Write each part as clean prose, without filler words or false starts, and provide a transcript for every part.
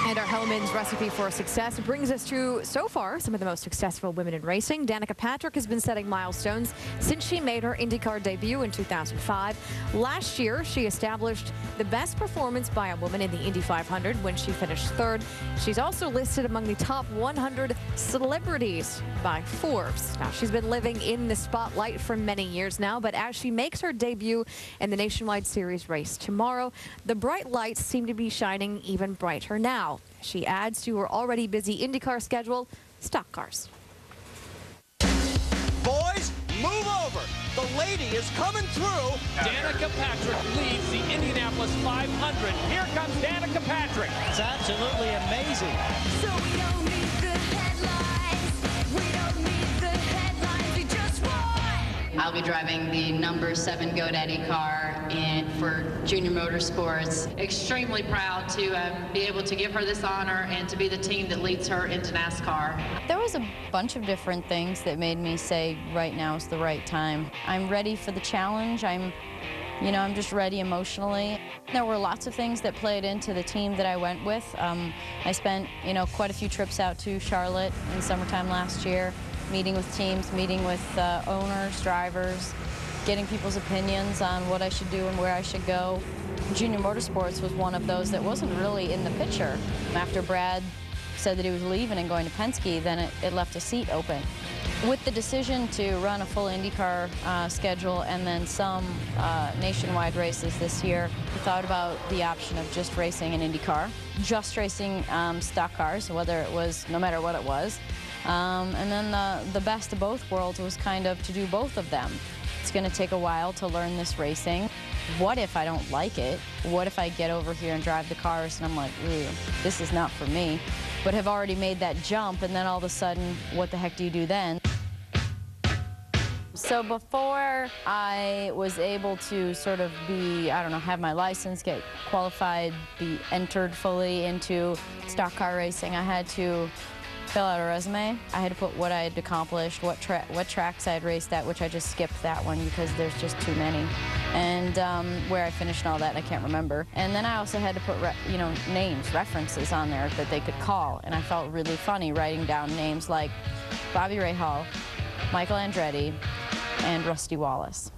And our Hellmanns recipe for success brings us to, so far, some of the most successful women in racing. Danica Patrick has been setting milestones since she made her IndyCar debut in 2005. Last year, she established the best performance by a woman in the Indy 500 when she finished third. She's also listed among the top 100 celebrities by Forbes. Now, she's been living in the spotlight for many years now, but as she makes her debut in the Nationwide Series race tomorrow, the bright lights seem to be shining even brighter now. She adds to her already busy IndyCar schedule, stock cars. Boys, move over. The lady is coming through. Danica Patrick leads the Indianapolis 500. Here comes Danica Patrick. It's absolutely amazing. So we don't need the headlines. We don't need the headlines. We just want. I'll be driving the number 7 GoDaddy car for Junior Motorsports. Extremely proud to be able to give her this honor and to be the team that leads her into NASCAR. There was a bunch of different things that made me say right now is the right time. I'm ready for the challenge. I'm just ready emotionally. There were lots of things that played into the team that I went with. I spent, quite a few trips out to Charlotte in summertime last year, meeting with teams, meeting with owners, drivers, getting people's opinions on what I should do and where I should go. Junior Motorsports was one of those that wasn't really in the picture. After Brad said that he was leaving and going to Penske, then it left a seat open. With the decision to run a full IndyCar schedule and then some nationwide races this year, we thought about the option of just racing an IndyCar, just racing stock cars, whether it was, no matter what it was. And then the best of both worlds was kind of to do both of them. It's going to take a while to learn this racing. What if I don't like it? What if I get over here and drive the cars and I'm like, ooh, this is not for me, but have already made that jump, and then all of a sudden, what the heck do you do then? So before I was able to sort of be, have my license, get qualified, be entered fully into stock car racing, I had to fill out a resume. I had to put what I had accomplished, what tracks I had raced at, which I just skipped that one because there's just too many. And where I finished and all that, I can't remember. And then I also had to put, names, references on there that they could call. And I felt really funny writing down names like Bobby Rahal, Michael Andretti, and Rusty Wallace.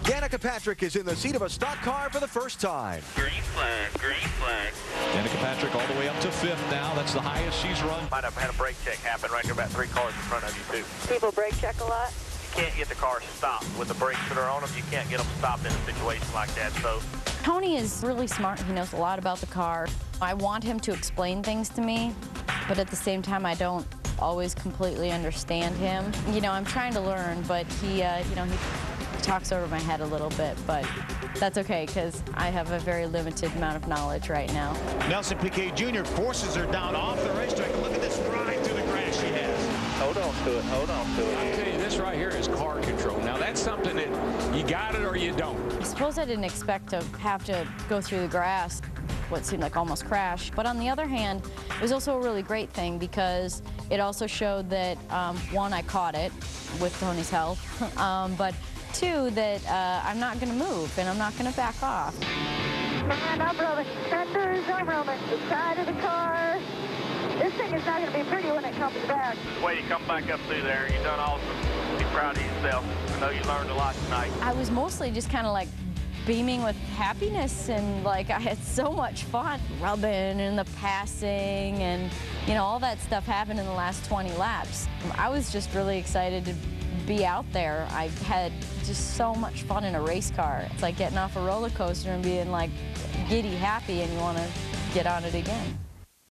Danica Patrick is in the seat of a stock car for the first time. Green flag, green flag. Danica Patrick all the way up to 5th now. That's the highest she's run. Might have had a brake check happen right there, about 3 cars in front of you, too. People brake check a lot? You can't get the cars stopped. With the brakes that are on them, you can't get them stopped in a situation like that, so. Tony is really smart. He knows a lot about the car. I want him to explain things to me, but at the same time, I don't always completely understand him. I'm trying to learn, but he talks over my head a little bit, but that's okay because I have a very limited amount of knowledge right now. Nelson Piquet Jr. forces her down off the racetrack. Look at this ride through the grass she has. Hold on to it, hold on to it. I'll tell you, this right here is car control. Now, that's something that you got it or you don't. I suppose I didn't expect to have to go through the grass, what seemed like almost crash. But on the other hand, it was also a really great thing because it also showed that, one, I caught it with Tony's help, but 2, that I'm not going to move and I'm not going to back off. And I'm rolling. Fenders are rolling. The side of the car. This thing is not going to be pretty when it comes back. The way you come back up through there, you've done awesome. Be proud of yourself. I know you learned a lot tonight. I was mostly just kind of like beaming with happiness, and like I had so much fun rubbing and the passing and all that stuff happened in the last 20 laps. I was just really excited to be out there. I had just so much fun in a race car. It's like getting off a roller coaster and being like giddy happy and you want to get on it again.